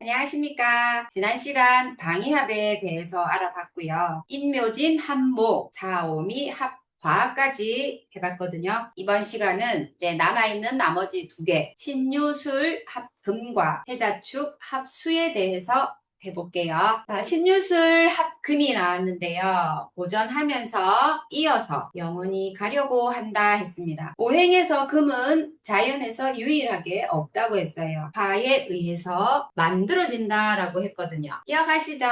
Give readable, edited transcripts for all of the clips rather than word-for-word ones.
안녕하십니까. 지난 시간 방위합에 대해서 알아봤고요. 인묘진, 합목, 사오미, 합화까지 해봤거든요. 이번 시간은 이제 남아있는 나머지 두 개, 신유술, 합금과 해자축, 합수에 대해서 해볼게요. 신유술 합금이 나왔는데요. 보전하면서 이어서 영원히 가려고 한다 했습니다. 오행에서 금은 자연에서 유일하게 없다고 했어요. 화에 의해서 만들어진다라고 했거든요. 기억하시죠?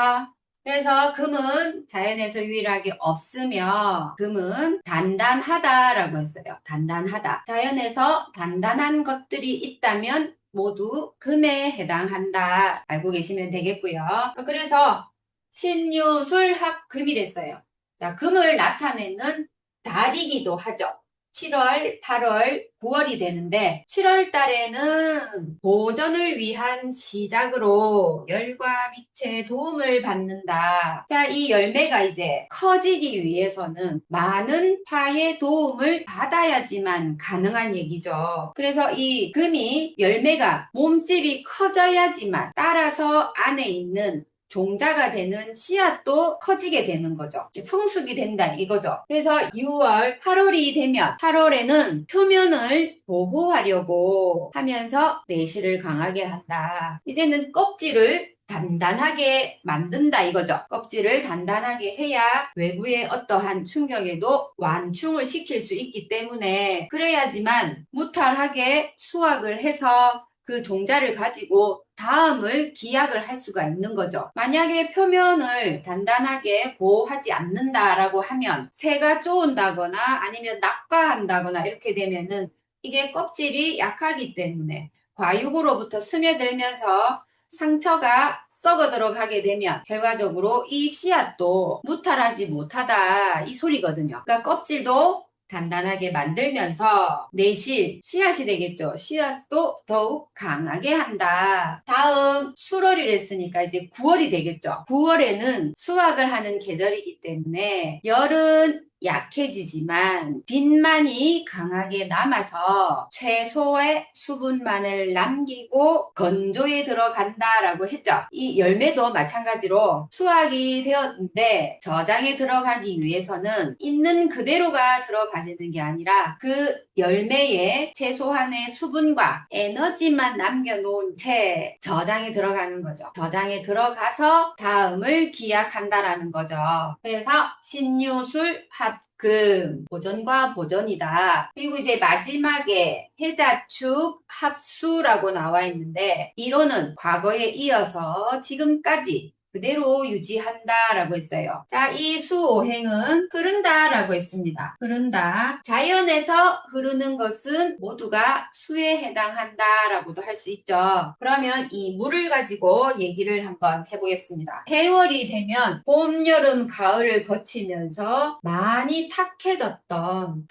그래서 금은 자연에서 유일하게 없으며 금은 단단하다라고 했어요. 단단하다. 자연에서 단단한 것들이 있다면 모두 금에 해당한다. 알고 계시면 되겠고요. 그래서 신유술합금이랬어요. 자, 금을 나타내는 달이기도 하죠. 7월, 8월, 9월이 되는데 7월 달에는 보전을 위한 시작으로 열과 빛의 도움을 받는다. 자, 이 열매가 이제 커지기 위해서는 많은 화의 도움을 받아야지만 가능한 얘기죠. 그래서 이 금이 열매가 몸집이 커져야지만 따라서 안에 있는 종자가 되는 씨앗도 커지게 되는 거죠. 성숙이 된다 이거죠. 그래서 6월, 8월이 되면 8월에는 표면을 보호하려고 하면서 내실을 강하게 한다. 이제는 껍질을 단단하게 만든다 이거죠. 껍질을 단단하게 해야 외부의 어떠한 충격에도 완충을 시킬 수 있기 때문에 그래야지만 무탈하게 수확을 해서 그 종자를 가지고 다음을 기약을 할 수가 있는 거죠. 만약에 표면을 단단하게 보호하지 않는다라고 하면 새가 쪼은다거나 아니면 낙과한다거나 이렇게 되면은 이게 껍질이 약하기 때문에 과육으로부터 스며들면서 상처가 썩어 들어가게 되면 결과적으로 이 씨앗도 무탈하지 못하다 이 소리거든요. 그러니까 껍질도 단단하게 만들면서 내실, 씨앗이 되겠죠. 씨앗도 더욱 강하게 한다. 다음 수월이를 했으니까 이제 9월이 되겠죠. 9월에는 수확을 하는 계절이기 때문에 열은 약해지지만 빛만이 강하게 남아서 최소의 수분만을 남기고 건조에 들어간다라고 했죠. 이 열매도 마찬가지로 수확이 되었는데 저장에 들어가기 위해서는 있는 그대로가 들어가지는 게 아니라 그 열매에 최소한의 수분과 에너지만 남겨놓은 채 저장에 들어가는 거죠. 저장에 들어가서 다음을 기약한다라는 거죠. 그래서 신유술 합금 보존과 보존이다. 그리고 이제 마지막에 해자축 합수라고 나와 있는데 이론은 과거에 이어서 지금까지 그대로 유지한다라고 했어요. 자, 이 수오행은 흐른다라고 했습니다. 흐른다. 자연에서 흐르는 것은 모두가 수에 해당한다라고도 할 수 있죠. 그러면 이 물을 가지고 얘기를 한번 해보겠습니다. 해월이 되면 봄, 여름, 가을을 거치면서 많이 탁해졌던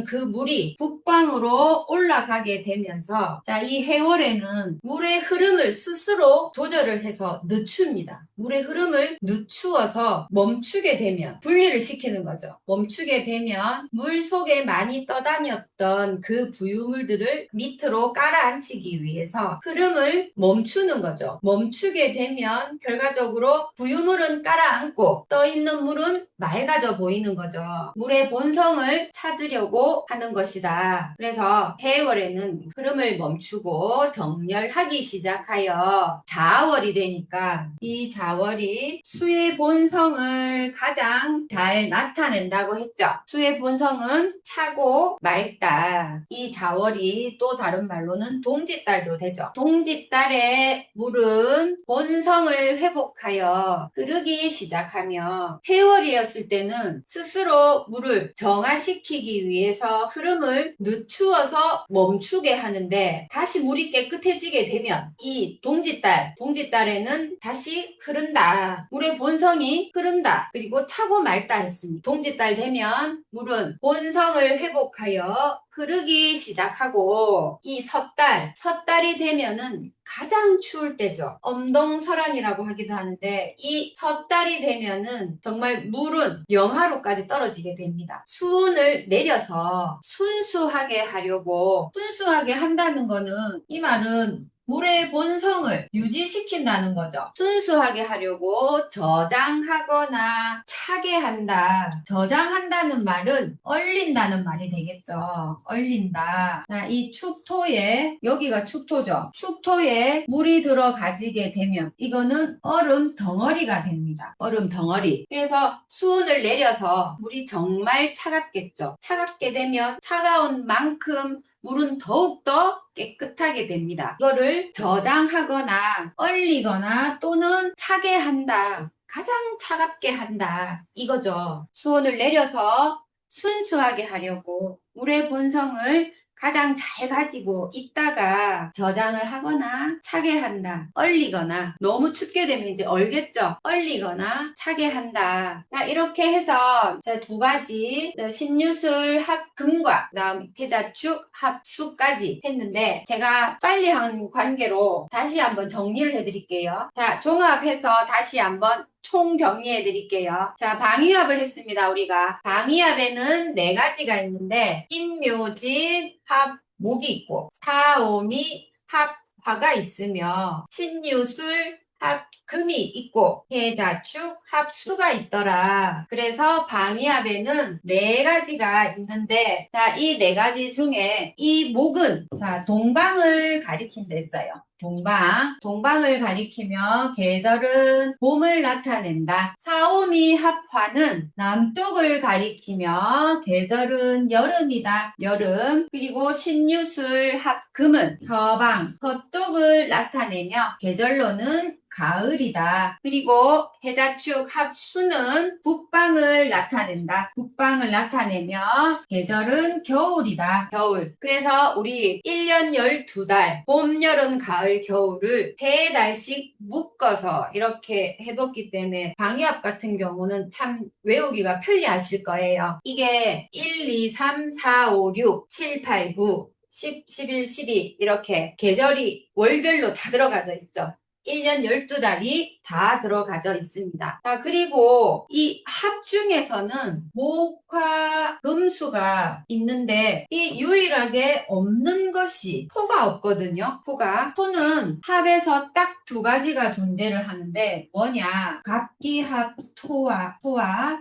그 물이 북방으로 올라가게 되면서 자, 이 해월에는 물의 흐름을 스스로 조절을 해서 늦춥니다. 물의 흐름을 늦추어서 멈추게 되면 분리를 시키는 거죠. 멈추게 되면 물 속에 많이 떠다녔던 그 부유물들을 밑으로 깔아앉히기 위해서 흐름을 멈추는 거죠. 멈추게 되면 결과적으로 부유물은 깔아앉고 떠있는 물은 맑아져 보이는 거죠. 물의 본성을 찾으려고 하는 것이다. 그래서 해월에는 흐름을 멈추고 정렬하기 시작하여 자월이 되니까 이 자월이 수의 본성을 가장 잘 나타낸다고 했죠. 수의 본성은 차고 맑다. 이 자월이 또 다른 말로는 동짓달도 되죠. 동짓달의 물은 본성을 회복하여 흐르기 시작하며 해월이었을 때는 스스로 물을 정화시키기 위해서 흐름을 늦추어서 멈추게 하는데 다시 물이 깨끗해지게 되면 이 동짓달에는 다시 흐른다. 물의 본성이 흐른다. 그리고 차고 맑다 했습니다. 동짓달 되면 물은 본성을 회복하여 흐르기 시작하고 이 섣달이 되면은 가장 추울 때죠. 엄동설한이라고 하기도 하는데 이 섣달이 되면은 정말 물은 영하로까지 떨어지게 됩니다. 수온을 내려서 순수하게 하려고 순수하게 한다는 거는 이 말은 물의 본성을 유지시킨다는 거죠. 순수하게 하려고 저장하거나 차게 한다. 저장한다는 말은 얼린다는 말이 되겠죠. 얼린다. 자, 이 축토에, 여기가 축토죠. 축토에 물이 들어가지게 되면 이거는 얼음 덩어리가 됩니다. 얼음 덩어리. 그래서 수온을 내려서 물이 정말 차갑겠죠. 차갑게 되면 차가운 만큼 물은 더욱더 깨끗하게 됩니다. 이거를 저장하거나 얼리거나 또는 차게 한다. 가장 차갑게 한다. 이거죠. 수온을 내려서 순수하게 하려고 물의 본성을 가장 잘 가지고 있다가 저장을 하거나 차게 한다. 얼리거나 너무 춥게 되면 이제 얼겠죠. 얼리거나 차게 한다. 자, 이렇게 해서 저 두 가지 신유술 합금과 그다음 해자축 합수까지 했는데 제가 빨리 한 관계로 다시 한번 정리를 해드릴게요. 자, 종합해서 다시 한번 총 정리해 드릴게요. 자, 방위합을 했습니다. 우리가 방위합에는 네 가지가 있는데 인묘진 합목이 있고 사오미 합화가 있으며 신유술 합금이 있고 해자축 합수가 있더라. 그래서 방위합에는 네 가지가 있는데 자, 이 네 가지 중에 이 목은 자, 동방을 가리킨다 했어요. 동방을 가리키며 계절은 봄을 나타낸다. 사오미 합화는 남쪽을 가리키며 계절은 여름이다. 여름. 그리고 신유술 합금은 서방, 서쪽을 나타내며 계절로는 가을이다. 그리고 해자축 합수는 북방을 나타낸다. 북방을 나타내며 계절은 겨울이다. 겨울. 그래서 우리 1년 12달, 봄, 여름, 가을, 겨울을 3달씩 묶어서 이렇게 해뒀기 때문에 방위합 같은 경우는 참 외우기가 편리하실 거예요. 이게 1, 2, 3, 4, 5, 6, 7, 8, 9, 10, 11, 12 이렇게 계절이 월별로 다 들어가져 있죠. 1년 12달이 다 들어가져 있습니다. 자, 그리고 이 합 중에서는 목화 금수가 있는데 이 유일하게 없는 것이 토가 없거든요. 토는 합에서 딱 두 가지가 존재를 하는데 뭐냐? 갑기합토와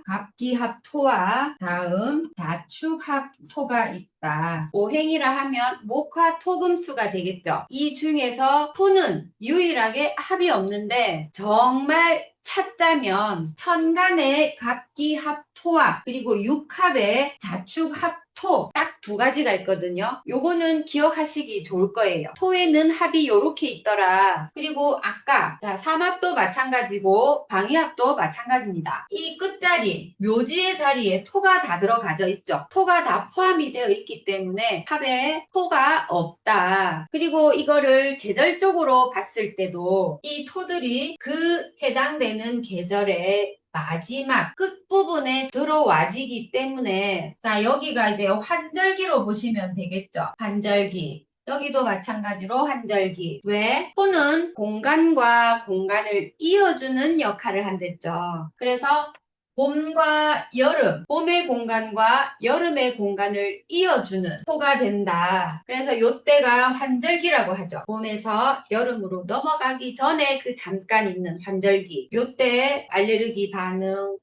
갑기합토와 다음 자축합토가 있다. 오행이라 하면 목화토금수가 되겠죠. 이 중에서 토는 유일하게 합이 없는데 정말 찾자면 천간의 갑기합토와 그리고 육합의 자축합토 딱 두 가지가 있거든요. 요거는 기억하시기 좋을 거예요. 토에는 합이 요렇게 있더라. 그리고 아까 자, 삼합도 마찬가지고 방위합도 마찬가지입니다. 이 끝자리 묘지의 자리에 토가 다 들어가져 있죠. 토가 다 포함이 되어 있기 때문에 합에 토가 없다. 그리고 이거를 계절적으로 봤을 때도 이 토들이 그 해당되는 계절에 마지막 끝부분에 들어와지기 때문에 자, 여기가 이제 환절기로 보시면 되겠죠. 환절기. 여기도 마찬가지로 환절기. 왜? 토는 공간과 공간을 이어주는 역할을 한댔죠. 그래서 봄과 여름, 봄의 공간과 여름의 공간을 이어주는 토가 된다. 그래서 요때가 환절기라고 하죠. 봄에서 여름으로 넘어가기 전에 그 잠깐 있는 환절기. 요때 알레르기 반응,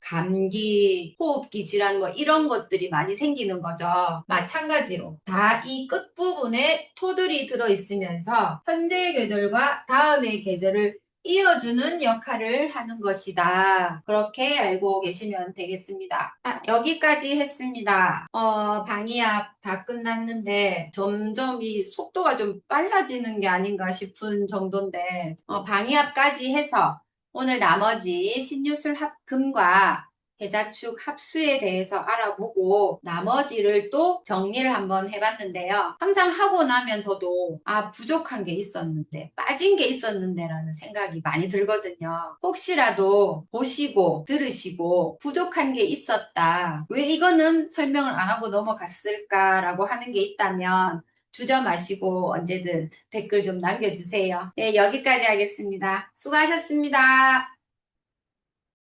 감기, 호흡기 질환 이런 것들이 많이 생기는 거죠. 마찬가지로 다 이 끝부분에 토들이 들어있으면서 현재의 계절과 다음의 계절을 이어주는 역할을 하는 것이다. 그렇게 알고 계시면 되겠습니다. 여기까지 했습니다. 방위합 다 끝났는데 점점 이 속도가 좀 빨라지는 게 아닌가 싶은 정도인데 방위합까지 해서 오늘 나머지 신유술 합금과 해자축 합수에 대해서 알아보고 나머지를 또 정리를 한번 해봤는데요. 항상 하고 나면 저도 부족한 게 있었는데 빠진 게 있었는데 라는 생각이 많이 들거든요. 혹시라도 보시고 들으시고 부족한 게 있었다. 왜 이거는 설명을 안 하고 넘어갔을까 라고 하는 게 있다면 주저 마시고 언제든 댓글 좀 남겨주세요. 네, 여기까지 하겠습니다. 수고하셨습니다.